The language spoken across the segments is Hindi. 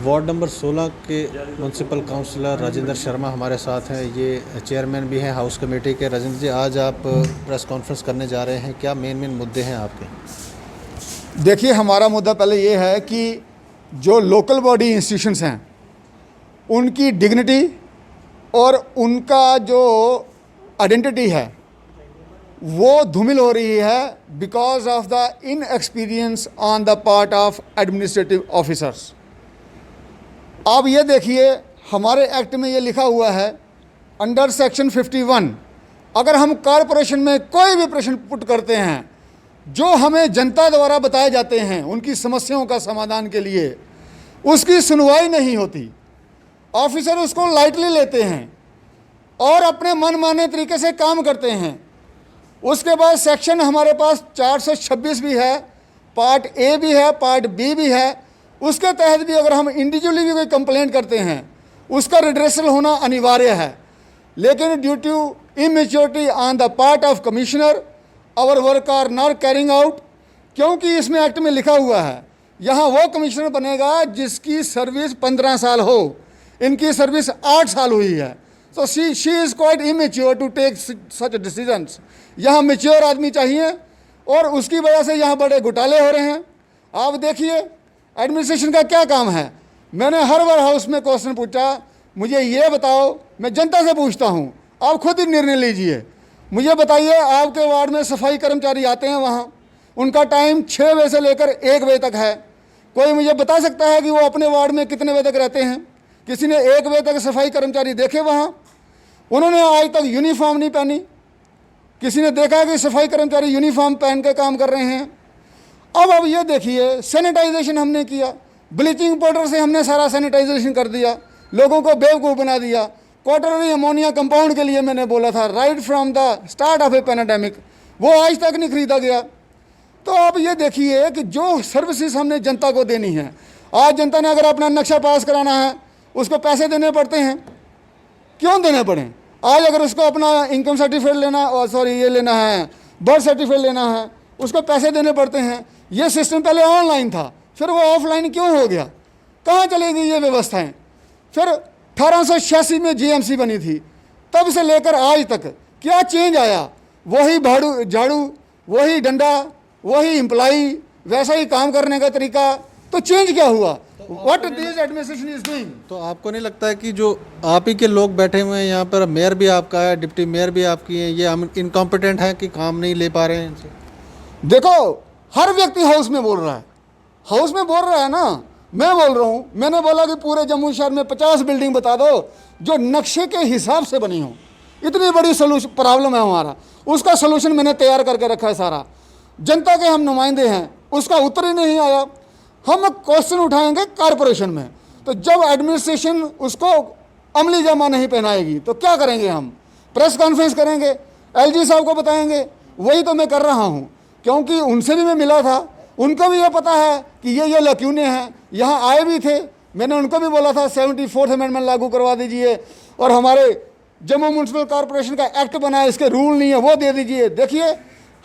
वार्ड नंबर 16 के म्यूनसिपल काउंसलर राजेंद्र शर्मा हमारे साथ हैं। ये चेयरमैन भी हैं हाउस कमेटी के। राजेंद्र जी, आज आप प्रेस कॉन्फ्रेंस करने जा रहे हैं, क्या मेन मुद्दे हैं आपके? देखिए, हमारा मुद्दा पहले ये है कि जो लोकल बॉडी इंस्टीट्यूशंस हैं उनकी डिग्निटी और उनका जो आइडेंटिटी है वो धूमिल हो रही है because of the inexperience on the part of administrative officers. आप ये देखिए, हमारे एक्ट में ये लिखा हुआ है अंडर सेक्शन 51, अगर हम कॉरपोरेशन में कोई भी प्रश्न पुट करते हैं जो हमें जनता द्वारा बताए जाते हैं उनकी समस्याओं का समाधान के लिए, उसकी सुनवाई नहीं होती। ऑफिसर उसको लाइटली लेते हैं और अपने मनमाने तरीके से काम करते हैं। उसके बाद सेक्शन हमारे पास 426 भी है, पार्ट ए भी है, पार्ट बी भी है। उसके तहत भी अगर हम इंडिविजुअली भी कोई कंप्लेंट करते हैं उसका रिड्रेसल होना अनिवार्य है। लेकिन due to immaturity on the part of commissioner our work are not carrying out, क्योंकि इसमें एक्ट में लिखा हुआ है यहाँ वो कमिश्नर बनेगा जिसकी सर्विस 15 साल हो, इनकी सर्विस 8 साल हुई है। तो she is quite immature to take such decisions. यहाँ मेच्योर आदमी चाहिए और उसकी वजह से यहाँ बड़े घोटाले हो रहे हैं। आप देखिए एडमिनिस्ट्रेशन का क्या काम है। मैंने हर बार हाउस में क्वेश्चन पूछा, मुझे ये बताओ, मैं जनता से पूछता हूँ, आप खुद ही निर्णय लीजिए, मुझे बताइए आपके वार्ड में सफाई कर्मचारी आते हैं, वहाँ उनका टाइम 6 बजे से लेकर 1 बजे तक है। कोई मुझे बता सकता है कि वो अपने वार्ड में कितने बजे तक रहते हैं? किसी ने 1 बजे तक सफाई कर्मचारी देखे वहाँ? उन्होंने आज तक यूनिफॉर्म नहीं पहनी। किसी ने देखा कि सफाई कर्मचारी यूनिफॉर्म पहन के काम कर रहे हैं? अब ये देखिए, सैनिटाइजेशन हमने किया, ब्लीचिंग पाउडर से हमने सारा सैनिटाइजेशन कर दिया, लोगों को बेवकूफ़ बना दिया। क्वार्टरली अमोनिया कंपाउंड के लिए मैंने बोला था right from the start of A pandemic, वो आज तक नहीं खरीदा गया। तो आप ये देखिए कि जो सर्विसेज हमने जनता को देनी है, आज जनता ने अगर अपना नक्शा पास कराना है उसको पैसे देने पड़ते हैं। क्यों देने पड़े? आज अगर उसको अपना इनकम सर्टिफिकेट लेना और ये लेना है, बर्थ सर्टिफिकेट लेना है, उसको पैसे देने पड़ते हैं। ये सिस्टम पहले ऑनलाइन था, फिर वो ऑफलाइन क्यों हो गया? कहाँ चली गई ये व्यवस्थाएं? फिर 1886 में जीएमसी बनी थी, तब से लेकर आज तक क्या चेंज आया? वही झाड़ू, वही डंडा, वही एम्प्लॉई, वैसा ही काम करने का तरीका। तो चेंज क्या हुआ? What this administration is doing. तो आपको नहीं लगता है कि जो आप ही के लोग बैठे हुए हैं यहाँ पर, मेयर भी आपका है, डिप्टी मेयर भी आपकी है, ये इनकॉम्पिटेंट हैं कि काम नहीं ले पा रहे हैं इनसे? देखो, हर व्यक्ति हाउस में बोल रहा है, हाउस में बोल रहा है ना। मैं बोल रहा हूँ, मैंने बोला कि पूरे जम्मू शहर में 50 बिल्डिंग बता दो जो नक्शे के हिसाब से बनी हो। इतनी बड़ी सोल्यूशन प्रॉब्लम है हमारा, उसका सोल्यूशन मैंने तैयार करके रखा है सारा। जनता के हम नुमाइंदे हैं, उसका उत्तर ही नहीं आया। हम क्वेश्चन उठाएंगे कॉरपोरेशन में, तो जब एडमिनिस्ट्रेशन उसको अमली जामा नहीं पहनाएगी तो क्या करेंगे? हम प्रेस कॉन्फ्रेंस करेंगे, एलजी साहब को बताएंगे। वही तो मैं कर रहा हूँ, क्योंकि उनसे भी मैं मिला था, उनको भी ये पता है कि ये लक्यूने हैं। यहाँ आए भी थे, मैंने उनको भी बोला था 74th अमेंडमेंट लागू करवा दीजिए, और हमारे जम्मू म्यूनसिपल कॉरपोरेशन का एक्ट बना है, इसके रूल नहीं है, वो दे दीजिए। देखिए,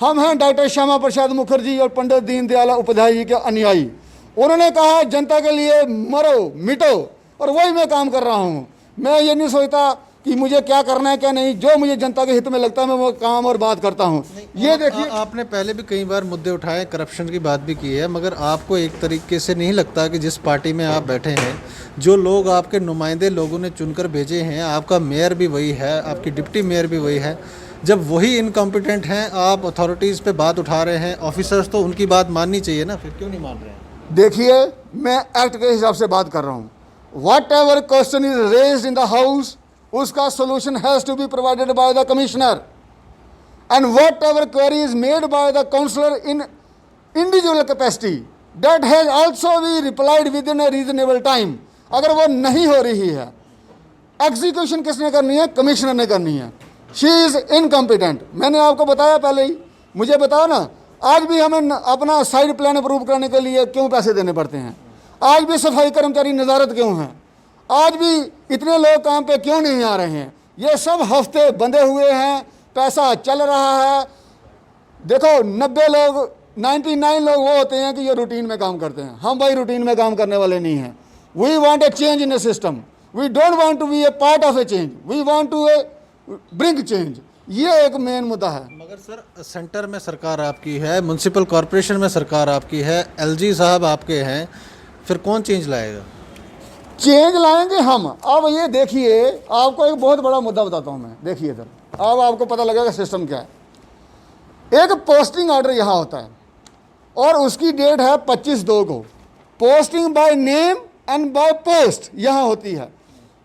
हम हैं डॉक्टर श्यामा प्रसाद मुखर्जी और पंडित दीनदयाल उपाध्याय जी के अनुयायी। उन्होंने कहा जनता के लिए मरो मिटो, और वही मैं काम कर रहा हूँ। मैं ये नहीं सोचता कि मुझे क्या करना है क्या नहीं, जो मुझे जनता के हित में लगता है मैं वो काम और बात करता हूँ। ये देखिए, आपने पहले भी कई बार मुद्दे उठाए, करप्शन की बात भी की है, मगर आपको एक तरीके से नहीं लगता कि जिस पार्टी में आप बैठे हैं, जो लोग आपके नुमाइंदे लोगों ने चुनकर भेजे हैं, आपका मेयर भी वही है, आपकी डिप्टी मेयर भी वही है, जब वही इनकॉम्पिटेंट हैं, आप अथॉरिटीज़ पे बात उठा रहे हैं, ऑफिसर्स तो उनकी बात माननी चाहिए ना, फिर क्यों नहीं मान रहे हैं? देखिए, मैं एक्ट के हिसाब से बात कर रहा हूँ। Whatever question is raised in the house, उसका solution has to be provided by the commissioner, and whatever query is made by the councillor in individual capacity that has also be replied within a reasonable time. अगर वो नहीं हो रही है, एग्जीक्यूशन किसने करनी है? कमिश्नर ने करनी है। She is incompetent. मैंने आपको बताया पहले ही। मुझे बताओ ना, आज भी हमें अपना साइड प्लान अप्रूव करने के लिए क्यों पैसे देने पड़ते हैं? आज भी सफाई कर्मचारी नज़ारत क्यों हैं? आज भी इतने लोग काम पे क्यों नहीं आ रहे हैं? ये सब हफ्ते बंधे हुए हैं, पैसा चल रहा है। देखो, 99 लोग वो होते हैं कि ये रूटीन में काम करते हैं। हम भाई रूटीन में काम करने वाले नहीं हैं। We want a change in a system, we don't want to be a part of a change, we want to bring change. ये एक मेन मुद्दा है। मगर सर सेंटर में सरकार आपकी है, म्यूनसिपल कॉरपोरेशन में सरकार आपकी है, एलजी साहब आपके हैं, फिर कौन चेंज लाएगा? चेंज लाएंगे हम। अब ये देखिए, आपको एक बहुत बड़ा मुद्दा बताता हूँ मैं, देखिए इधर, अब आपको पता लगेगा सिस्टम क्या है। एक पोस्टिंग ऑर्डर यहाँ होता है और उसकी डेट है 25/2 को। Posting by name and by post यहाँ होती है।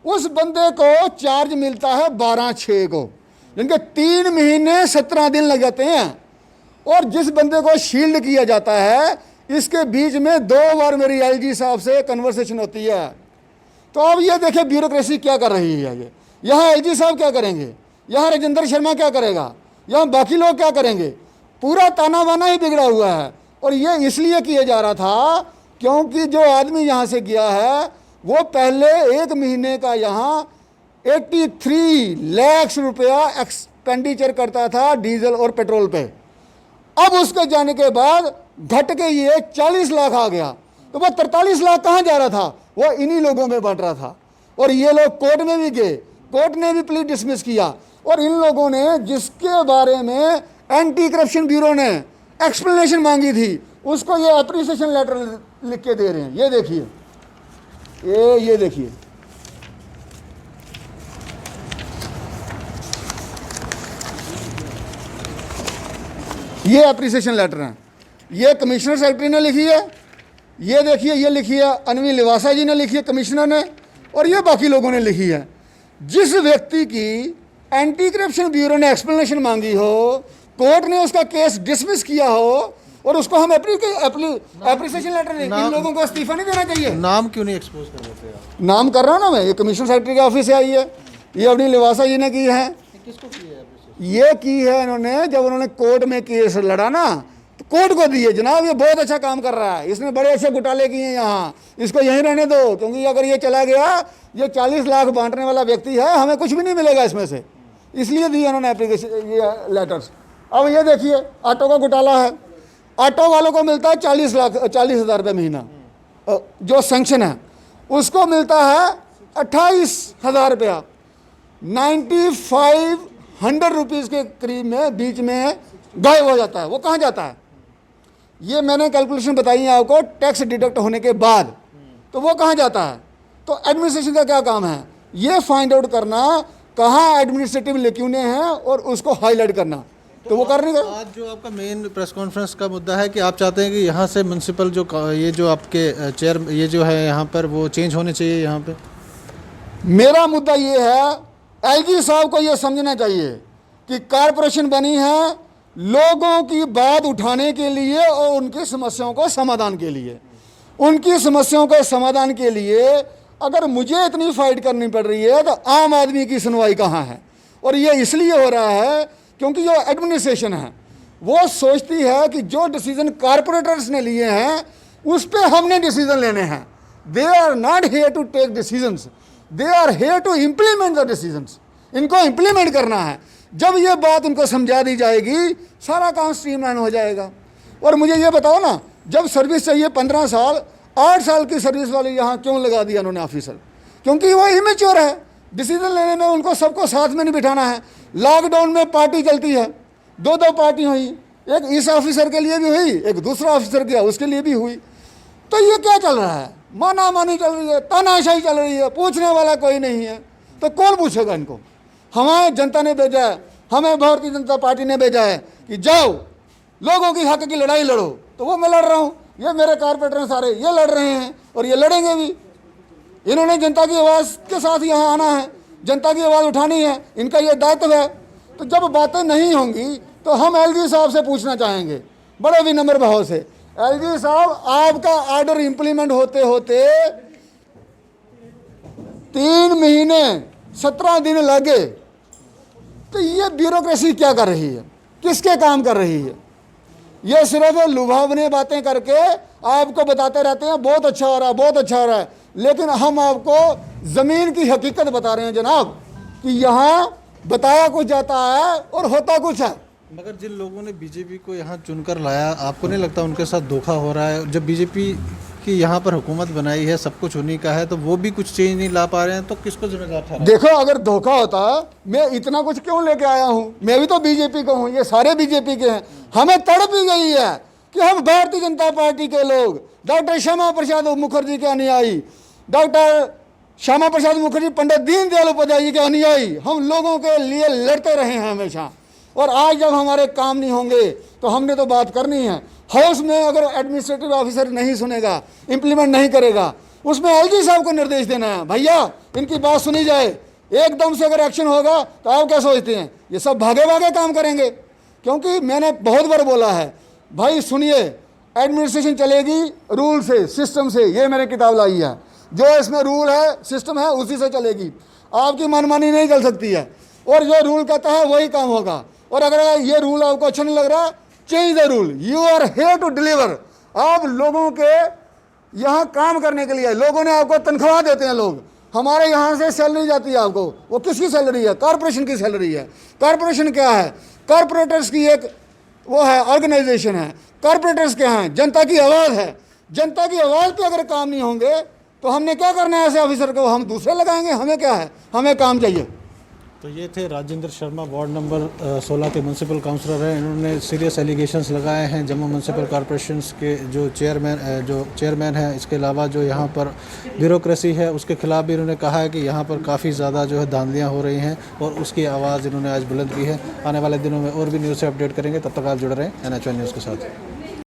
उस बंदे को चार्ज मिलता है 12/6 को, जिनके 3 महीने 17 दिन लग जाते हैं। और जिस बंदे को शील्ड किया जाता है, इसके बीच में 2 बार मेरी एलजी साहब से कन्वर्सेशन होती है। तो अब ये देखिए ब्यूरोक्रेसी क्या कर रही है। ये यहाँ एलजी साहब क्या करेंगे, यहाँ राजेंद्र शर्मा क्या करेगा, यहाँ बाकी लोग क्या करेंगे। पूरा ताना बाना ही बिगड़ा हुआ है। और ये इसलिए किया जा रहा था क्योंकि जो आदमी यहाँ से गया है वो पहले 1 महीने का यहाँ 83 लाख रुपया एक्सपेंडिचर करता था डीजल और पेट्रोल पे। अब उसके जाने के बाद घट के ये 40 लाख आ गया। तो वो 43 लाख कहाँ जा रहा था, वो इन्हीं लोगों में बांट रहा था। और ये लोग कोर्ट में भी गए, कोर्ट ने भी प्ली डिसमिस किया। और इन लोगों ने जिसके बारे में एंटी करप्शन ब्यूरो ने एक्सप्लेनेशन मांगी थी, उसको ये अप्रिसिएशन लेटर लिख के दे रहे हैं। ये देखिए, ये देखिए, ये अप्रिसिएशन लेटर हैं। ये कमिश्नर सेक्रेटरी ने लिखी है, ये देखिए, ये लिखी है अनवी लिवासा जी ने लिखी है, कमिश्नर ने, और ये बाकी लोगों ने लिखी है। जिस व्यक्ति की एंटी करप्शन ब्यूरो ने एक्सप्लेनेशन मांगी हो, कोर्ट ने उसका केस डिसमिस किया हो, और उसको हम एप्रिसिएशन लेटर दें। इन लोगों को इस्तीफा नहीं देना चाहिए। नाम क्यों नहीं एक्सपोज कर देते आप? नाम कर रहा हूँ ना मैं, ये कमिश्नर सेक्रेटरी के ऑफिस से आई है, ये अपनी लिवासा जी ने की है। किसको की है? ये की है इन्होंने, जब उन्होंने कोर्ट में केस लड़ा ना, तो कोर्ट को दिए, जनाब ये बहुत अच्छा काम कर रहा है, इसने बड़े अच्छे घोटाले किए हैं यहाँ, इसको यहीं रहने दो, क्योंकि अगर ये चला गया, ये 40 लाख बांटने वाला व्यक्ति है, हमें कुछ भी नहीं मिलेगा इसमें से। इसलिए दिए उन्होंने एप्लीकेशन, ये लेटर्स। अब ये देखिए, ऑटो का घोटाला है, ऑटो वालों को मिलता है 40,000 रुपये महीना, जो सेंक्शन है उसको मिलता है 28,000 रुपया। 9500 रुपीज़ के करीब में बीच में गायब हो जाता है। वो कहाँ जाता है? ये मैंने कैलकुलेशन बताई है आपको, टैक्स डिडक्ट होने के बाद। तो वो कहाँ जाता है? तो एडमिनिस्ट्रेशन का क्या काम है? ये फाइंड आउट करना कहाँ एडमिनिस्ट्रेटिव लेक्यूने हैं और उसको हाईलाइट करना। तो वो करने का आज जो आपका मेन प्रेस कॉन्फ्रेंस का मुद्दा है कि आप चाहते हैं कि यहाँ से म्यूनसिपल ये जो आपके चेयर ये जो है यहाँ पर वो चेंज होने चाहिए यहाँ पे। मेरा मुद्दा ये है, एलजी साहब को ये समझना चाहिए कि कॉरपोरेशन बनी है लोगों की बात उठाने के लिए और उनकी समस्याओं को समाधान के लिए। उनकी समस्याओं के समाधान के लिए अगर मुझे इतनी फाइट करनी पड़ रही है, तो आम आदमी की सुनवाई कहाँ है? और ये इसलिए हो रहा है क्योंकि जो एडमिनिस्ट्रेशन है वो सोचती है कि जो डिसीजन कारपोरेटर्स ने लिए हैं उस पर हमने डिसीजन लेने हैं। They are not here to take decisions, they are here to implement the decisions. इनको इम्प्लीमेंट करना है। जब ये बात उनको समझा दी जाएगी, सारा काम स्ट्रीमलाइन हो जाएगा। और मुझे ये बताओ ना, जब सर्विस चाहिए 15 साल, 8 साल की सर्विस वाले यहाँ क्यों लगा दिया उन्होंने ऑफिसर? क्योंकि वो इमेच्योर है। डिसीजन लेने में उनको सबको साथ में नहीं बिठाना है। लॉकडाउन में पार्टी चलती है, 2 पार्टी हुई, एक इस ऑफिसर के लिए भी हुई, एक दूसरा ऑफिसर गया उसके लिए भी हुई। तो ये क्या चल रहा है? माना मानी चल रही है, तानाशाही चल रही है, पूछने वाला कोई नहीं है। तो कौन पूछेगा इनको? हमें जनता ने भेजा है, हमें भारतीय जनता पार्टी ने भेजा है कि जाओ लोगों की हक की लड़ाई लड़ो। तो वो मैं लड़ रहा हूँ, ये मेरे कारपोरेटर सारे ये लड़ रहे हैं और ये लड़ेंगे भी। इन्होंने जनता की आवाज़ के साथ यहाँ आना है, जनता की आवाज़ उठानी है, इनका ये दायित्व है। तो जब बातें नहीं होंगी तो हम एलजी साहब से पूछना चाहेंगे बड़े विनम्र भाव से, एलजी साहब आपका ऑर्डर इंप्लीमेंट होते होते 3 महीने 17 दिन लगे, तो ये ब्यूरोक्रेसी क्या कर रही है? किसके काम कर रही है? ये सिर्फ लुभावनी बातें करके आपको बताते रहते हैं बहुत अच्छा हो रहा है, बहुत अच्छा हो रहा है। लेकिन हम आपको ज़मीन की हकीकत बता रहे हैं जनाब, कि यहाँ बताया कुछ जाता है और होता कुछ है। मगर जिन लोगों ने बीजेपी को यहाँ चुनकर लाया, आपको नहीं लगता उनके साथ धोखा हो रहा है? जब बीजेपी कि यहाँ पर हुकूमत बनाई है, सब कुछ उन्हीं का है, तो वो भी कुछ चेंज नहीं ला पा रहे हैं, तो किसको जिम्मेदार ठहराएं? देखो, अगर धोखा होता मैं इतना कुछ क्यों लेके आया हूँ? मैं भी तो बीजेपी का हूँ, ये सारे बीजेपी के हैं। हमें तड़प ही गई है कि हम भारतीय जनता पार्टी के लोग, डॉक्टर श्यामा प्रसाद मुखर्जी के अनुयायी, डॉक्टर श्यामा प्रसाद मुखर्जी, पंडित दीनदयाल उपाध्याय जी के अनुयायी, हम लोगों के लिए लड़ते रहे हैं हमेशा। और आज जब हमारे काम नहीं होंगे तो हमने तो बात करनी है। हाउस में अगर एडमिनिस्ट्रेटिव ऑफिसर नहीं सुनेगा, इम्प्लीमेंट नहीं करेगा, उसमें एलजी साहब को निर्देश देना है, भैया इनकी बात सुनी जाए, एकदम से अगर एक्शन होगा तो आप क्या सोचते हैं ये सब भागे भागे काम करेंगे? क्योंकि मैंने बहुत बार बोला है, भाई सुनिए, एडमिनिस्ट्रेशन चलेगी रूल से, सिस्टम से। ये मैंने किताब लाई है, जो इसमें रूल है, सिस्टम है, उसी से चलेगी। आपकी मनमानी नहीं चल सकती है, और जो रूल कहता है वही काम होगा। और अगर ये रूल आपको अच्छा नहीं लग रहा, change the rule. You are here to deliver. आप लोगों के यहाँ काम करने के लिए, लोगों ने आपको तनख्वाह देते हैं लोग, हमारे यहाँ से सैलरी जाती है आपको। वो किसकी सैलरी है? कॉरपोरेशन की सैलरी है। कॉरपोरेशन क्या है? कॉरपोरेटर्स की एक वो है, ऑर्गेनाइजेशन है। कॉरपोरेटर्स क्या हैं? जनता की आवाज़ है। जनता की आवाज़ पे अगर काम नहीं होंगे तो हमने क्या करना है? ऐसे ऑफिसर को हम दूसरे लगाएंगे? हमें क्या है, हमें काम चाहिए। तो ये थे राजेंद्र शर्मा, वार्ड नंबर 16 के म्यूनसिपल काउंसलर हैं। इन्होंने सीरियस एलिगेशंस लगाए हैं जम्मू म्यूनसिपल कॉरपोरेशन के जो चेयरमैन है, इसके अलावा जो यहाँ पर ब्यूरोक्रेसी है उसके खिलाफ भी इन्होंने कहा है कि यहाँ पर काफ़ी ज़्यादा जो है धांधलियाँ हो रही हैं, और उसकी आवाज़ इन्होंने आज बुलंद की है। आने वाले दिनों में और भी न्यूज़ से अपडेट करेंगे, तब तक आप जुड़े रहें NH1 न्यूज़ के साथ।